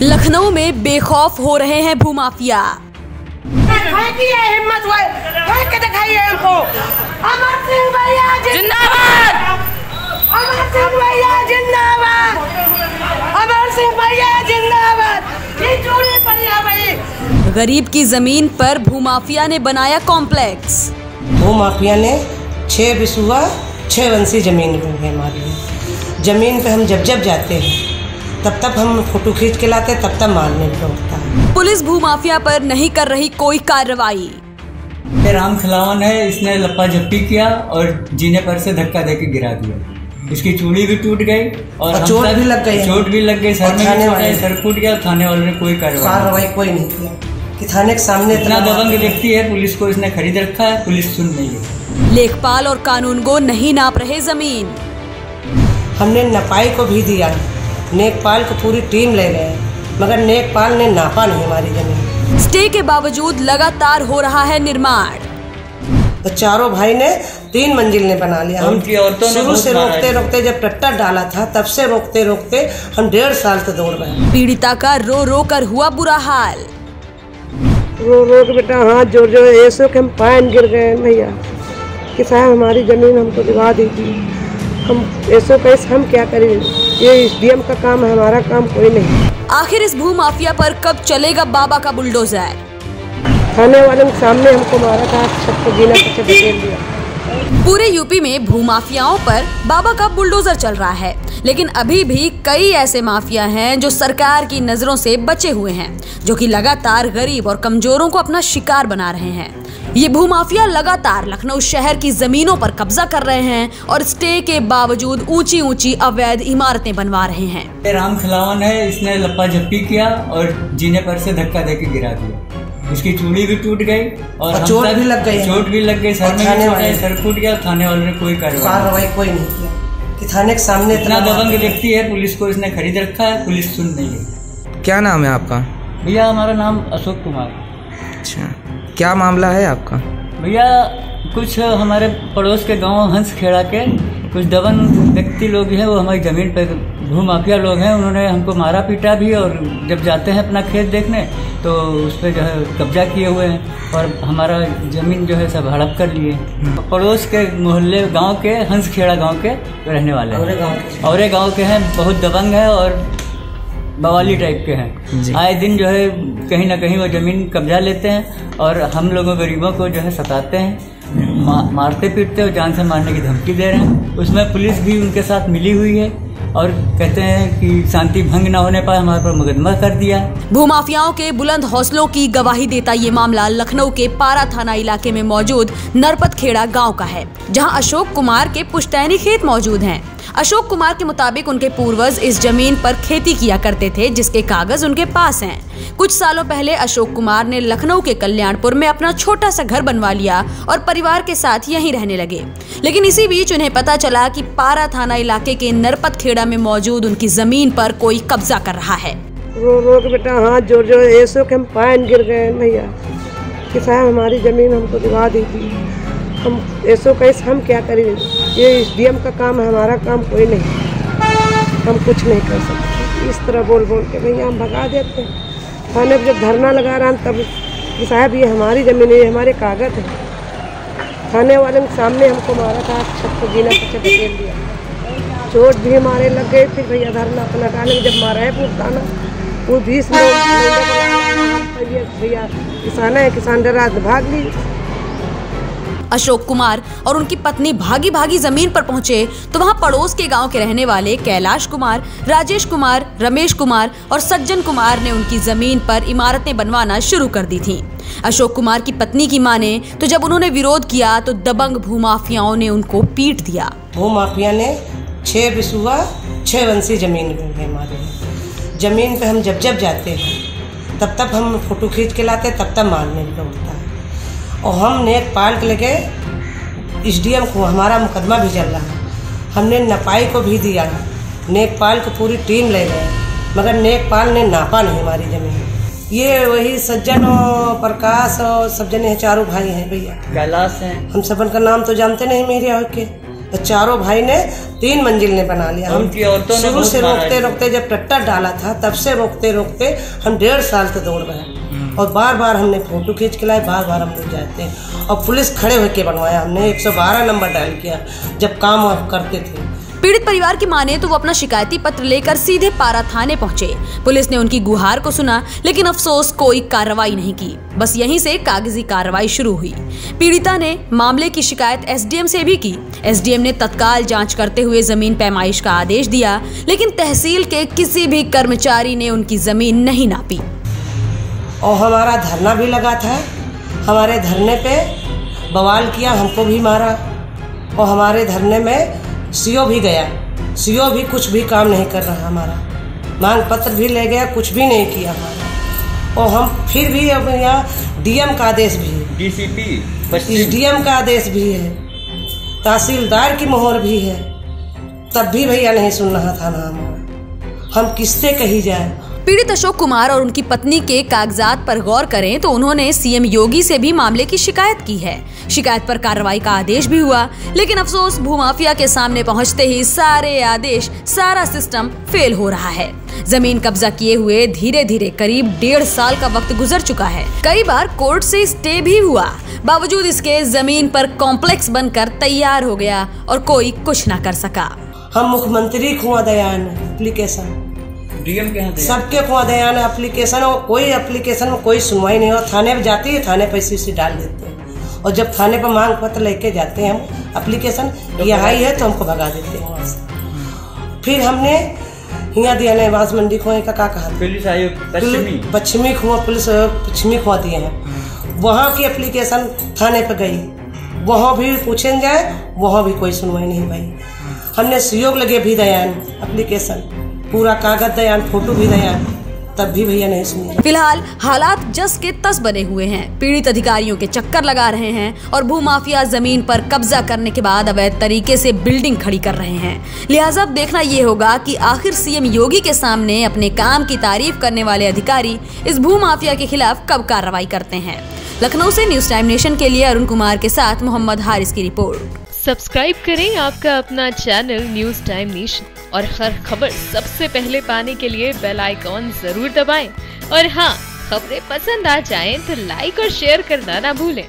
लखनऊ में बेखौफ हो रहे हैं भूमाफिया। हिम्मत के दिखाइए हमको। अमर सिंह भैया जिंदाबाद, अमर सिंह भैया जिंदाबाद, अमर सिंह भैया जिंदाबाद। ये चोरी बढ़िया भाई। गरीब की जमीन पर भूमाफिया ने बनाया कॉम्प्लेक्स। भूमाफिया ने 6 बिसुआ 6 वंशी जमीन है हमारी। जमीन पे हम जब जाते हैं तब हम फोटो खींच के लाते, तब मारने को होता है। पुलिस भूमाफिया पर नहीं कर रही कोई कार्रवाई। राम खिलावन है, इसने लप्पा झप्पी किया और जीने पर से धक्का देके गिरा दिया। इसकी चूड़ी भी टूट गई और चोट भी लग गई, सर में सर फूट गया। थाने वालों ने कोई कार्रवाई कोई नहीं किया कि थाने के सामने इतना दबंग व्यक्ति है, पुलिस को इसने खरीद रखा है, पुलिस सुन नहीं है। लेखपाल और कानून को नहीं नाप रहे जमीन। हमने नपाई को भी दिया, नेकपाल को पूरी टीम ले गए, मगर नेकपाल ने नापा नहीं हमारी जमीन। स्टे के बावजूद लगातार हो रहा है निर्माण। तो चारों भाई ने 3 मंजिल ने बना लिया। हम शुरू से रोकते जब ट्रैक्टर डाला था तब से रोकते हम 1.5 साल से दौड़ रहे हैं। पीड़िता का रो कर हुआ बुरा हाल। रो के बेटा हाथ जोड़ ऐसे के हम पान गिर गए भैया कि साहब हमारी जमीन हमको दिवा दीजिए। हम ऐसे कैसे हम क्या करें, ये SDM का काम है, हमारा काम कोई नहीं। आखिर इस भूमाफिया पर कब चलेगा बाबा का बुलडोजर? थाने वाले के सामने हमको मारा था, सबको जीना पीछे धकेल दिया। पूरे यूपी में भूमाफियाओं पर बाबा का बुलडोजर चल रहा है, लेकिन अभी भी कई ऐसे माफिया हैं जो सरकार की नजरों से बचे हुए हैं, जो कि लगातार गरीब और कमजोरों को अपना शिकार बना रहे हैं। ये भूमाफिया लगातार लखनऊ शहर की जमीनों पर कब्जा कर रहे हैं और स्टे के बावजूद ऊंची अवैध इमारतें बनवा रहे हैं। राम खिलावन है, इसने लप्पा झप्पी किया और जीने पर से धक्का देके गिरा दिया। इसकी चूड़ी भी टूट गई और चोट भी लग गई, सर में सर फूट गया। थाने वालों ने कोई कार्रवाई कोई नहीं किया कि थाने के सामने इतना दबंग व्यक्ति है, पुलिस को इसने खरीद रखा है, पुलिस सुन नहीं है। क्या नाम है आपका? भैया हमारा नाम अशोक कुमार। अच्छा, क्या मामला है आपका? भैया कुछ हमारे पड़ोस के गांव हंस खेड़ा के कुछ दबंग व्यक्ति लोग हैं, वो हमारी ज़मीन पे भूमाफिया लोग हैं, उन्होंने हमको मारा पीटा भी और जब जाते हैं अपना खेत देखने तो उस पर जो है कब्जा किए हुए हैं और हमारा ज़मीन जो है सब हड़प कर लिए। पड़ोस के मोहल्ले गांव के हंस खेड़ा गाँव के रहने वाले हैं, औरे गाँव के हैं, बहुत दबंग है और बवाली टाइप के हैं। आए दिन जो है कहीं ना कहीं वो जमीन कब्जा लेते हैं और हम लोगों गरीबों को जो है सताते हैं, मारते पीटते और जान से मारने की धमकी दे रहे हैं। उसमें पुलिस भी उनके साथ मिली हुई है और कहते हैं कि शांति भंग न होने पर हमारे पर मुकदमा कर दिया। भूमाफियाओं के बुलंद हौसलों की गवाही देता ये मामला लखनऊ के पारा थाना इलाके में मौजूद नरपत खेड़ा गाँव का है, जहाँ अशोक कुमार के पुश्तैनी खेत मौजूद हैं। अशोक कुमार के मुताबिक उनके पूर्वज इस जमीन पर खेती किया करते थे, जिसके कागज उनके पास हैं। कुछ सालों पहले अशोक कुमार ने लखनऊ के कल्याणपुर में अपना छोटा सा घर बनवा लिया और परिवार के साथ यहीं रहने लगे। लेकिन इसी बीच उन्हें पता चला कि पारा थाना इलाके के नरपत खेड़ा में मौजूद उनकी जमीन पर कोई कब्जा कर रहा है। रो के बेटा हाथ जोड़ ऐसे के हम पान गिर गए भैया कि साहब हमारी जमीन हमको दिवा दीजिए। हम ऐसे कैसे हम क्या करें, ये SDM का काम है, हमारा काम कोई नहीं, हम कुछ नहीं कर सकते। इस तरह बोल के भैया हम भगा देते हैं। थाने पर जब धरना लगा रहा तब कि साहब ये हमारी ज़मीन है, ये हमारे कागज है। थाने वाले के सामने हमको मारा था, सबको जीना पीछे धकेल दिया। चोट भी हमारे लग गए थे भैया, धरना अपना डाले जब मारा है पुरताना वो 20 भैया किसान है, किसान डरा भाग ली। अशोक कुमार और उनकी पत्नी भागी जमीन पर पहुंचे तो वहां पड़ोस के गांव के रहने वाले कैलाश कुमार, राजेश कुमार, रमेश कुमार और सज्जन कुमार ने उनकी जमीन पर इमारतें बनवाना शुरू कर दी थीं। अशोक कुमार की पत्नी की माने तो जब उन्होंने विरोध किया तो दबंग भूमाफियाओं ने उनको पीट दिया। भूमाफिया ने 6 बिसुआ 6 वंशी जमीन है हमारी। जमीन पे हम जब जाते हैं तब हम फोटो खींच के लाते, तब मारने को होता है। और हम नेकपाल के लेके SDM को हमारा मुकदमा भी चल रहा है। हमने नपाई को भी दिया, नेकपाल को पूरी टीम ले गए, मगर नेकपाल ने नापा नहीं हमारी जमीन। ये वही सज्जन और प्रकाश और सब जने चारों भाई हैं भैया, कैलाश हैं। हम सबन का नाम तो जानते नहीं मेरे और के, तो चारों भाई ने 3 मंजिल ने बना लिया। हम शुरू से रोकते रोकते जब ट्रैक्टर डाला था तब से रोकते रोकते हम 1.5 साल से दौड़ रहे हैं और बार बार हमने फोटो खींच के लाए, बार बार हम लोग जाते हैं और पुलिस खड़े होकर बनवाया। हमने 112 नंबर डायल किया जब काम आप करते थे। पीड़ित परिवार की माने तो वो अपना शिकायती पत्र लेकर सीधे पारा थाने पहुंचे। पुलिस ने उनकी गुहार को सुना लेकिन अफसोस कोई कार्रवाई नहीं की। बस यहीं से कागजी कार्रवाई शुरू हुई। पीड़िता ने मामले की शिकायत एसडीएम से भी की। एसडीएम ने तत्काल जांच करते हुए जमीन पैमाइश का आदेश दिया लेकिन तहसील के किसी भी कर्मचारी ने उनकी जमीन नहीं नापी। और हमारा धरना भी लगा था, हमारे धरने पे बवाल किया, हमको भी मारा और हमारे धरने में सीओ भी गया। सीओ भी कुछ भी काम नहीं कर रहा, हमारा मांग पत्र भी ले गया, कुछ भी नहीं किया हमारा। और हम फिर भी अब यहाँ डीएम का आदेश भी है, डीसीपी डीएम का आदेश भी है, तहसीलदार की मोहर भी है, तब भी भैया नहीं सुन रहा था ना हमारा। हम किससे कही जाए। पीड़ित अशोक कुमार और उनकी पत्नी के कागजात पर गौर करें तो उन्होंने सीएम योगी से भी मामले की शिकायत की है। शिकायत पर कार्रवाई का आदेश भी हुआ लेकिन अफसोस भूमाफिया के सामने पहुंचते ही सारे आदेश, सारा सिस्टम फेल हो रहा है। जमीन कब्जा किए हुए धीरे धीरे करीब 1.5 साल का वक्त गुजर चुका है। कई बार कोर्ट से स्टे भी हुआ, बावजूद इसके जमीन पर कॉम्प्लेक्स बनकर तैयार हो गया और कोई कुछ न कर सका। हम मुख्यमंत्री खुआ दयान एप्लीकेशन डीएम के यहाँ सबके खुआ दयान एप्लीकेशन और कोई एप्लीकेशन में कोई सुनवाई नहीं हो। थाने पे जाती है, थाने पैसे से डाल देते हैं और जब थाने पर मांग पत्र लेके जाते हैं हम एप्लीकेशन यहाँ ही है तो हमको भगा देते हैं वहाँ से। फिर हमने यहाँ दिया निवास मंडी खुआ का कहा पुलिस आयोग पश्चिमी खुआ, पुलिस पश्चिमी खुआ दिए हैं। वहाँ की एप्लीकेशन थाने पर गई, वहाँ भी पूछे जाए, वहाँ भी कोई सुनवाई नहीं भाई। हमने सहयोग लगे भी दयान एप्लीकेशन, पूरा कागज दयान, फोटो भी दयान, तब भी भैया नहीं सुने। फिलहाल हालात जस के तस बने हुए हैं। पीड़ित अधिकारियों के चक्कर लगा रहे हैं और भूमाफिया जमीन पर कब्जा करने के बाद अवैध तरीके से बिल्डिंग खड़ी कर रहे हैं। लिहाजा अब देखना ये होगा कि आखिर सीएम योगी के सामने अपने काम की तारीफ करने वाले अधिकारी इस भूमाफिया के खिलाफ कब कार्रवाई करते हैं। लखनऊ से न्यूज टाइम नेशन के लिए अरुण कुमार के साथ मोहम्मद हारिस की रिपोर्ट। सब्सक्राइब करें आपका अपना चैनल न्यूज टाइम नेशन और हर खबर सबसे पहले पाने के लिए बेल आइकॉन जरूर दबाएं। और हाँ, खबरें पसंद आ जाएं तो लाइक और शेयर करना ना भूलें।